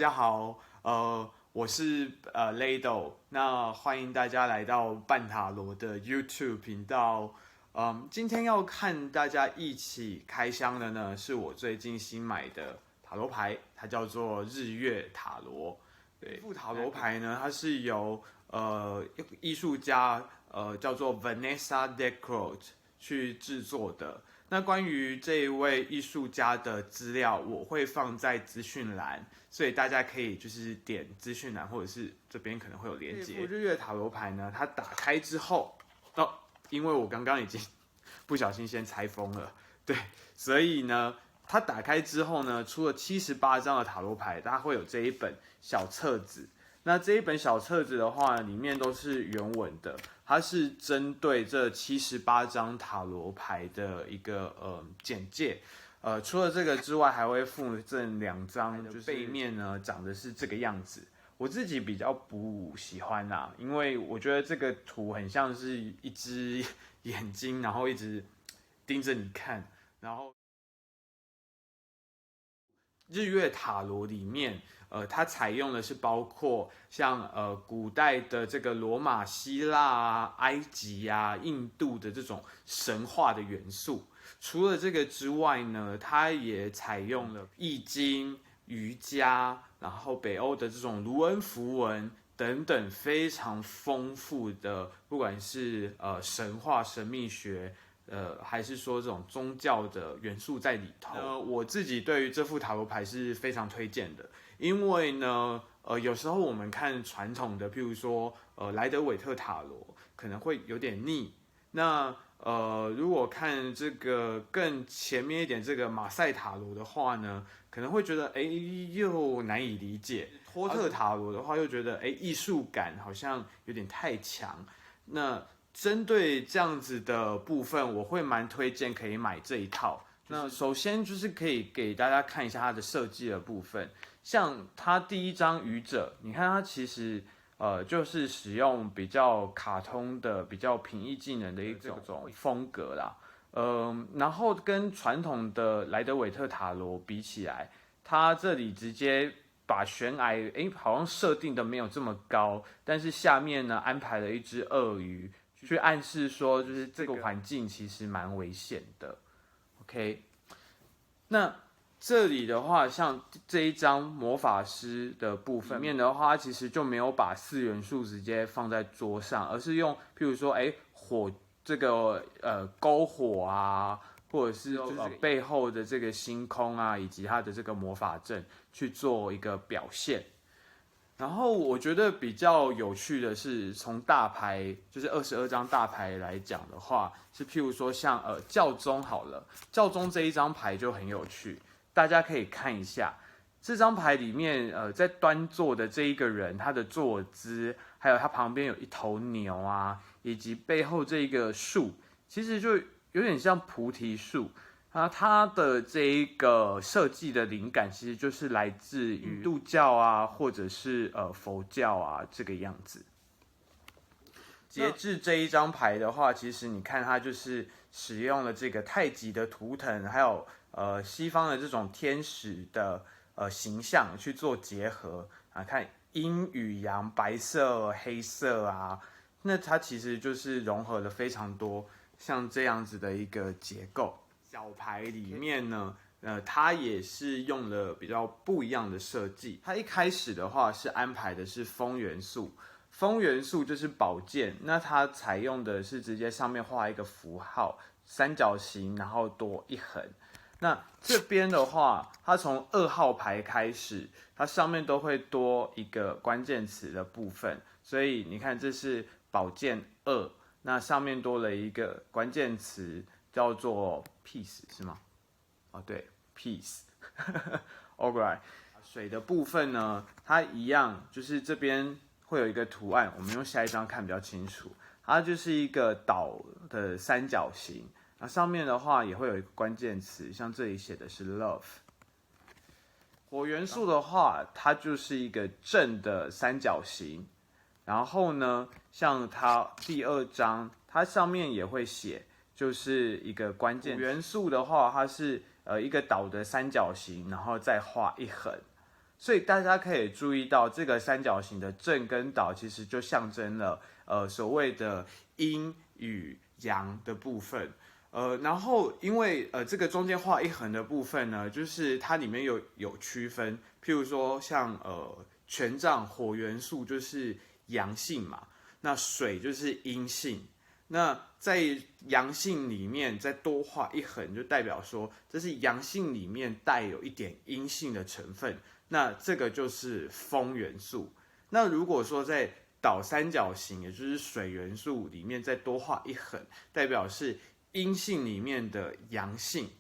家好，我是Lado，那欢迎大家来到半塔罗的 YouTube 频道。今天要看大家一起开箱的呢，是我最近新买的塔罗牌，它叫做日月塔罗。对，这副塔罗牌呢，它是由艺术家叫做 Vanessa Decroix 去制作的。那关于这一位艺术家的资料，我会放在资讯栏，所以大家可以就是点资讯栏，或者是这边可能会有连接。这副日月塔罗牌呢，它打开之后，因为我刚刚已经不小心先拆封了，对，所以呢，它打开之后呢，出了78张的塔罗牌，它会有这一本小册子。那这一本小册子的话，里面都是原文的，它是针对这78张塔罗牌的一个简介。除了这个之外，还会附赠2张，就是背面呢长的是这个样子。我自己比较不喜欢啦，因为我觉得这个图很像是一只眼睛，然后一直盯着你看，然后日月塔罗里面，它采用的是包括像古代的这个罗马、希腊啊、埃及啊、印度的这种神话的元素。除了这个之外呢，它也采用了易经、瑜伽，然后北欧的这种卢恩符文等等非常丰富的，不管是神话、神秘学。还是说这种宗教的元素在里头。我自己对于这副塔罗牌是非常推荐的，因为呢，有时候我们看传统的，譬如说，莱德韦特塔罗可能会有点腻。那如果看这个更前面一点，这个马赛塔罗的话呢，可能会觉得又难以理解。托特塔罗的话，又觉得艺术感好像有点太强。那针对这样子的部分，我会蛮推荐可以买这一套。那首先就是可以给大家看一下它的设计的部分，像它第一张愚者，你看它其实就是使用比较卡通的、比较平易近人的一种风格啦。然后跟传统的莱德韦特塔罗比起来，它这里直接把悬崖好像设定的没有这么高，但是下面呢安排了一只鳄鱼。去暗示说，就是这个环境其实蛮危险的。OK， 那这里的话，像这一张魔法师的部分里面的话，其实就没有把4元素直接放在桌上，而是用譬如说，火这个篝火啊，或者是背后的这个星空啊，以及它的这个魔法阵去做一个表现。然后我觉得比较有趣的是，从大牌就是22张大牌来讲的话，是譬如说像教宗好了，教宗这一张牌就很有趣，大家可以看一下这张牌里面在端坐的这一个人，他的坐姿，还有他旁边有一头牛啊，以及背后这一个树，其实就有点像菩提树。它的这一个设计的灵感，其实就是来自于印度教啊，或者是佛教啊这个样子。截至这一张牌的话，其实你看它就是使用了这个太极的图腾，还有西方的这种天使的形象去做结合啊，看阴与阳，白色、黑色啊，那它其实就是融合了非常多像这样子的一个结构。小牌里面呢，它也是用了比较不一样的设计。它一开始的话是安排的是风元素，风元素就是宝剑，那它采用的是直接上面画一个符号，三角形，然后多一横。那这边的话，它从2号牌开始，它上面都会多一个关键词的部分，所以你看这是宝剑2，那上面多了一个关键词。叫做 peace 是吗？对 peace。Alright， 水的部分呢，它一样就是这边会有一个图案，我们用下一张看比较清楚。它就是一个岛的三角形，那上面的话也会有一个关键词，像这里写的是 love。火元素的话，它就是一个正的三角形，然后呢，像它第2章，它上面也会写。就是一个关键元素的话，它是一个岛的三角形，然后再画一横，所以大家可以注意到，这个三角形的正跟倒其实就象征了所谓的阴与阳的部分。然后因为这个中间画一横的部分呢，就是它里面有区分，譬如说像权杖火元素就是阳性嘛，那水就是阴性。那在阳性里面再多画一横，就代表说这是阳性里面带有一点阴性的成分。那这个就是风元素。那如果说在倒三角形，也就是水元素里面再多画一横，代表是阴性里面的阳性，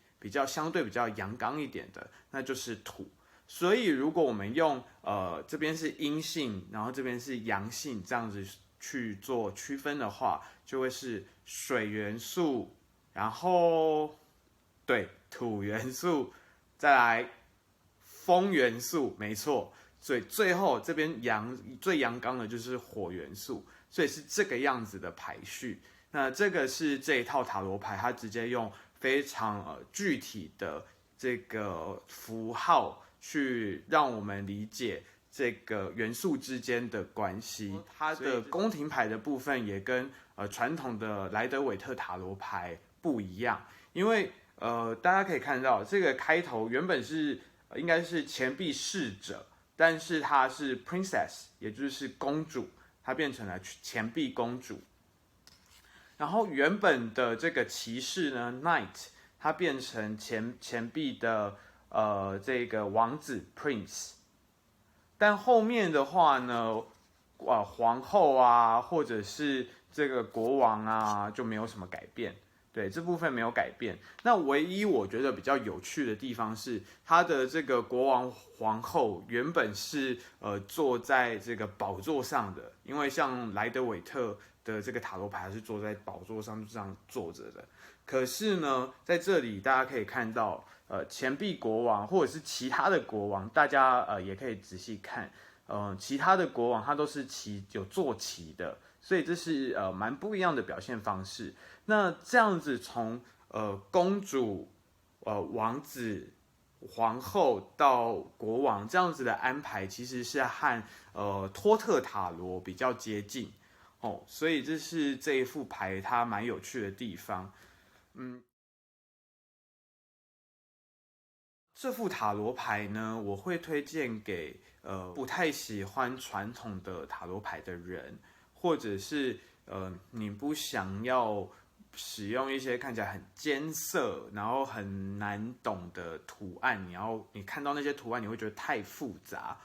相对比较阳刚一点的，那就是土。所以如果我们用这边是阴性，然后这边是阳性，这样子去做区分的话，就会是水元素，然后对土元素，再来风元素，没错，所以最后这边最阳刚的就是火元素，所以是这个样子的排序。那这个是这一套塔罗牌，它直接用非常具体的这个符号去让我们理解这个元素之间的关系。它的宫廷牌的部分也跟传统的莱德韦特塔罗牌不一样，因为大家可以看到这个开头原本是应该是钱币侍者，但是它是 princess， 也就是公主，它变成了钱币公主。然后原本的这个骑士呢 ，knight， 它变成钱币的这个王子 prince。但后面的话呢，皇后啊，或者是这个国王啊，就没有什么改变。对，这部分没有改变。那唯一我觉得比较有趣的地方是，他的这个国王皇后原本是坐在这个宝座上的，因为像莱德韦特的这个塔罗牌是坐在宝座上就这样坐着的。可是呢，在这里大家可以看到，钱币国王或者是其他的国王，大家也可以仔细看，其他的国王他都是有坐骑的。所以这是蛮不一样的表现方式。那这样子从公主、王子、皇后到国王这样子的安排，其实是和托特塔罗比较接近哦。所以这是这一副牌它蛮有趣的地方。这副塔罗牌呢，我会推荐给不太喜欢传统的塔罗牌的人。或者是你不想要使用一些看起来很艰涩，然后很难懂的图案，你看到那些图案你会觉得太复杂，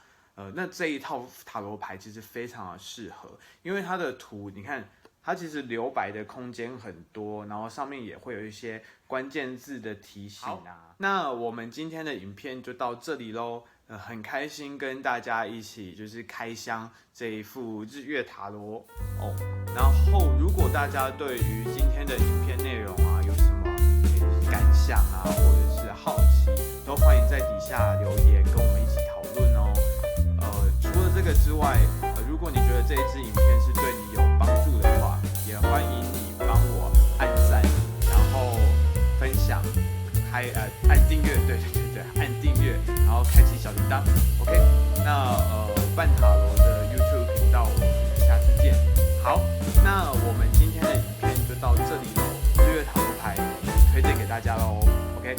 那这一套塔罗牌其实非常的适合，因为它的图你看它其实留白的空间很多，然后上面也会有一些关键字的提醒啊。那我们今天的影片就到这里咯。很开心跟大家一起就是开箱这一副日月塔罗哦。然后如果大家对于今天的影片内容啊有什么感想啊，或者是好奇，都欢迎在底下留言跟我们一起讨论哦。除了这个之外，如果你觉得这一支影片是对你有帮助的话，也欢迎你帮我按赞，然后分享，按订阅，对，按订阅，然后开启小铃铛 ，OK？ 那半塔罗的 YouTube 频道，我们下次见。好，那我们今天的影片就到这里喽，日月塔罗牌推荐给大家喽 ，OK？